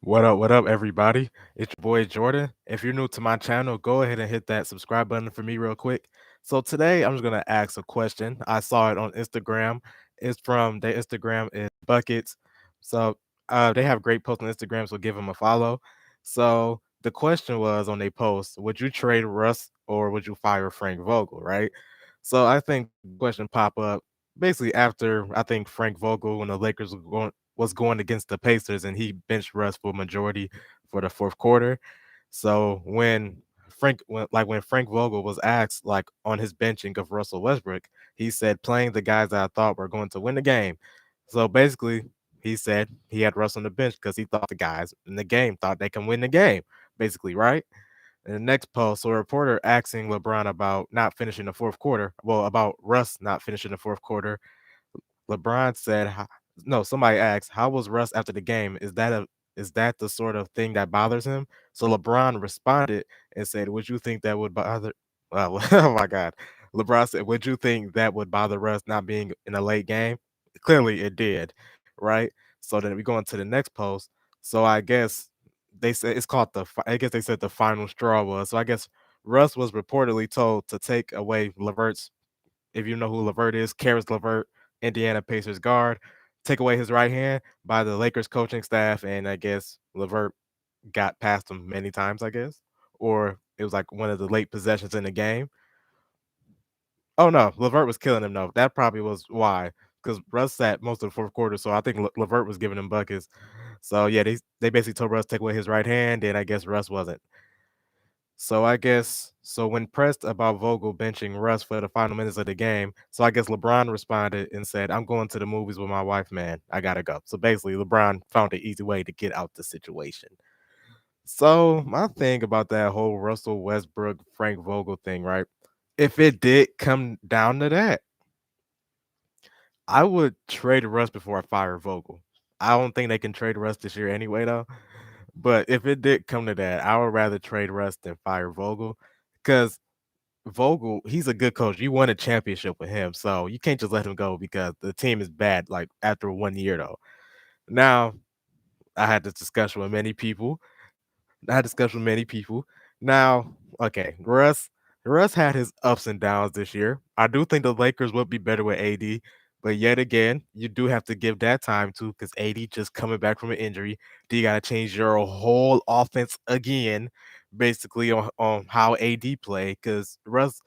What up, everybody? It's your boy Jordan. If you're new to my channel, go ahead and hit that subscribe button for me real quick. So today I'm just gonna ask a question. I saw it on Instagram. It's from their Instagram is Buckets. So they have great posts on Instagram, so give them a follow. So the question was on their post, would you trade Russ or would you fire Frank Vogel, right? So I think the question pop up basically after I think Frank Vogel when the Lakers was going against the Pacers and he benched Russ for majority for the fourth quarter. So when Frank Vogel was asked like on his benching of Russell Westbrook, he said playing the guys that I thought were going to win the game. So basically, he said he had Russ on the bench because he thought the guys in the game thought they can win the game, basically, right? In the next post, so a reporter asking LeBron about not finishing the fourth quarter, well, about Russ not finishing the fourth quarter. LeBron said, no, somebody asked, how was Russ after the game? Is that the sort of thing that bothers him? So LeBron responded and said, would you think that would bother? Well, oh my God. LeBron said, would you think that would bother Russ not being in a late game? Clearly it did, right? So then we go into the next post. So I guess they said it's called I guess they said the final straw was. So I guess Russ was reportedly told to take away Levert's, if you know who Levert is, Karis Levert, Indiana Pacers guard, take away his right hand by the Lakers coaching staff, and I guess Levert got past him many times, I guess, or it was like one of the late possessions in the game. Oh no, Levert was killing him. No, that probably was why, because Russ sat most of the fourth quarter, so I think Levert was giving him buckets. So yeah, they basically told Russ to take away his right hand, and I guess Russ wasn't. So I guess so when pressed about Vogel benching Russ for the final minutes of the game, so I guess LeBron responded and said, "I'm going to the movies with my wife, man. I gotta go." So basically, LeBron found an easy way to get out the situation. So my thing about that whole Russell Westbrook Frank Vogel thing, right? If it did come down to that, I would trade Russ before I fire Vogel. I don't think they can trade Russ this year anyway, though. But if it did come to that, I would rather trade Russ than fire Vogel because Vogel, he's a good coach. You won a championship with him, so you can't just let him go because the team is bad. Like after 1 year, though. Now I had this discussion with many people. I had discussion with many people. Now, okay, Russ had his ups and downs this year. I do think the Lakers would be better with AD, but yet again, you do have to give that time to because AD just coming back from an injury. Do you got to change your whole offense again, basically on how AD play? Because Russ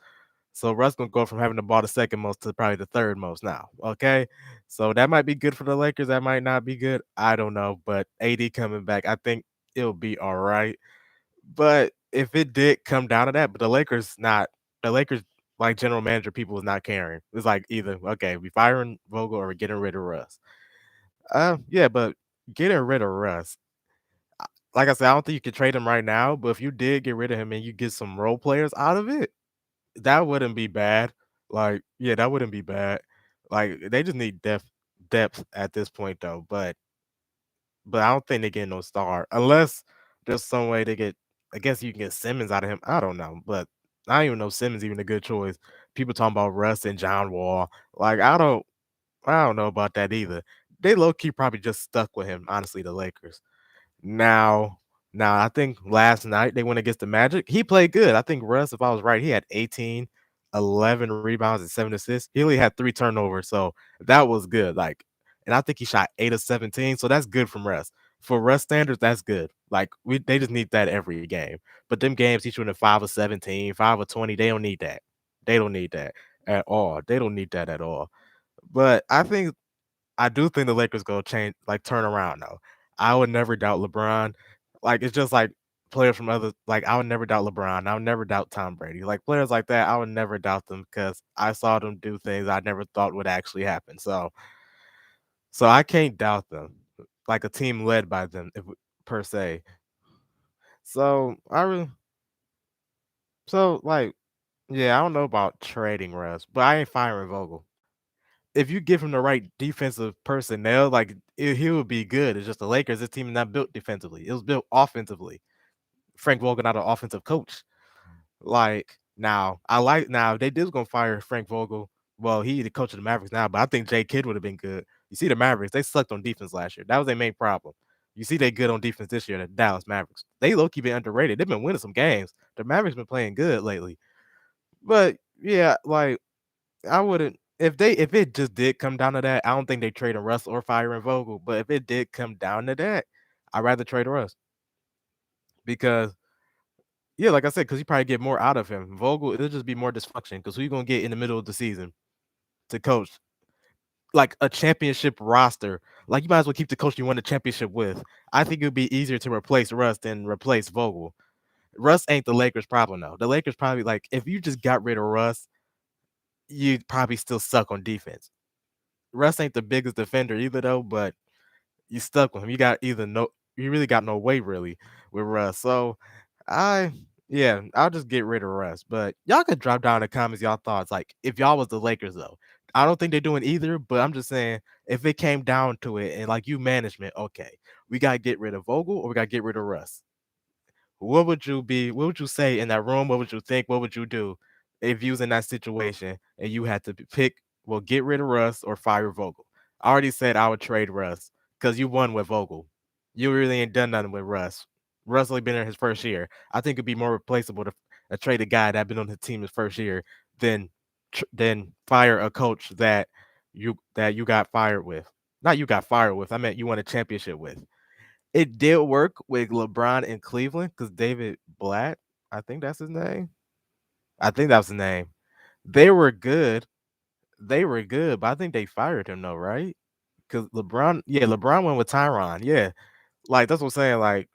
gonna go from having the ball the second most to probably the third most now. Okay, so that might be good for the Lakers. That might not be good. I don't know, but AD coming back, I think it'll be all right. But if it did come down to that, but the Lakers like general manager people is not caring. It's like either okay, we firing Vogel or we're getting rid of Russ. Yeah, but getting rid of Russ, like I said, I don't think you can trade him right now. But if you did get rid of him and you get some role players out of it, that wouldn't be bad. Like, yeah, that wouldn't be bad. Like, they just need depth at this point though. But I don't think they get no star unless there's some way they get. I guess you can get Simmons out of him. I don't know, but I don't even know Simmons even a good choice. People talking about Russ and John Wall. Like, I don't know about that either. They low key probably just stuck with him. Honestly, the Lakers. Now now I think last night they went against the Magic. He played good. I think Russ, if I was right, he had 18, 11 rebounds, and 7 assists. He only had 3 turnovers, so that was good, like and I think he shot 8 of 17, so that's good from Russ. For Russ standards, that's good. Like, they just need that every game. But them games he shooting 5 of 17, 5 of 20, they don't need that. They don't need that at all. They don't need that at all. But I do think the Lakers go change like turn around though. I would never doubt LeBron. Like it's just like players from other like I would never doubt LeBron. I would never doubt Tom Brady. Like players like that, I would never doubt them because I saw them do things I never thought would actually happen. So I can't doubt them. Like a team led by them per se. So I really so like yeah, I don't know about trading Russ, but I ain't firing Vogel. If you give him the right defensive personnel, like he would be good. It's just the Lakers, this team is not built defensively. It was built offensively. Frank Vogel not an offensive coach. Like now if they did gonna fire Frank Vogel. Well, he the coach of the Mavericks now, but I think Jay Kidd would have been good. You see the Mavericks, they sucked on defense last year. That was their main problem. You see they good on defense this year, the Dallas Mavericks. They low-key been underrated. They've been winning some games. The Mavericks been playing good lately. But yeah, like I wouldn't if it just did come down to that, I don't think they trading Russ or firing Vogel. But if it did come down to that, I'd rather trade Russ because yeah, like I said, because you probably get more out of him. Vogel, it'll just be more dysfunction because who you gonna get in the middle of the season to coach like a championship roster? Like you might as well keep the coach you won the championship with. I think it would be easier to replace Russ than replace Vogel. Russ ain't the Lakers' problem though. The Lakers probably like if you just got rid of Russ, you'd probably still suck on defense. Russ ain't the biggest defender either though, but you stuck with him. You got either no you really got no way really with Russ. So I yeah, I'll just get rid of Russ. But y'all could drop down in the comments y'all thoughts. Like if y'all was the Lakers though. I don't think they're doing either, but I'm just saying if it came down to it and like you management, okay, we gotta get rid of Vogel or we gotta get rid of Russ. What would you say in that room? What would you think? What would you do if you was in that situation and you had to pick, well, get rid of Russ or fire Vogel? I already said I would trade Russ because you won with Vogel. You really ain't done nothing with Russ. Russ only been in his first year. I think it'd be more replaceable to trade a guy that been on the team his first year than than fire a coach that you got fired with. Not you got fired with. I meant you won a championship with. It did work with LeBron in Cleveland because David Blatt, I think that's his name. I think that was the name. They were good. They were good, but I think they fired him though, right? Because LeBron went with Tyron. Yeah, like that's what I'm saying. Like,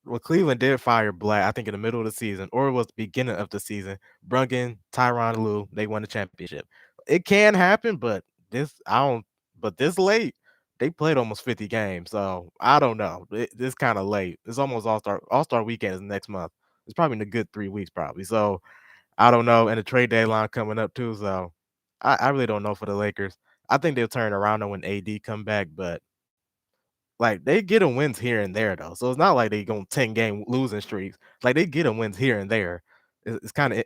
well, Cleveland did fire Blatt, I think in the middle of the season, or it was the beginning of the season. Brung in Tyron Lue, they won the championship. It can happen, but this I don't. But this late, they played almost 50 games, so I don't know. This kind of late. It's almost All Star weekend is next month. It's probably in a good 3 weeks, probably. So I don't know, and the trade deadline coming up too. So I really don't know for the Lakers. I think they'll turn around when AD come back, but like, they get them wins here and there, though, so it's not like they go 10-game losing streaks. Like, they get them wins here and there. It's kinda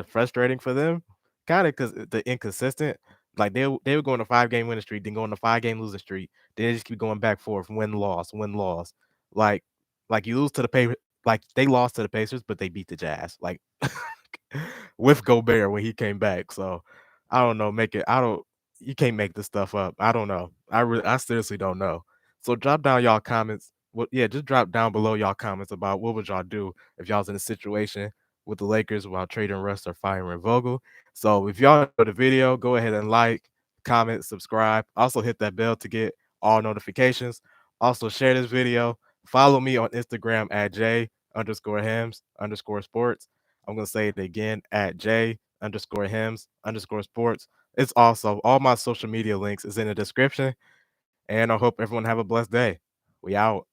frustrating for them, kinda because the inconsistent. Like, they would go on a 5-game winning streak, then go on a 5-game losing streak, then they just keep going back forth, win, loss, win, loss. Like you lose to the Pa like, they lost to the Pacers, but they beat the Jazz, like, with Gobert when he came back, so I don't know, make it I don't you can't make this stuff up. I don't know. I seriously don't know. So drop down y'all comments. Well, yeah, just drop down below y'all comments about what would y'all do if y'all was in a situation with the Lakers while trading Russ or firing Vogel. So if y'all enjoyed the video, go ahead and like, comment, subscribe. Also hit that bell to get all notifications. Also share this video. Follow me on Instagram at J_Hems_sports. I'm gonna say it again at J_Hems_sports. It's also all my social media links is in the description, and I hope everyone have a blessed day. We out.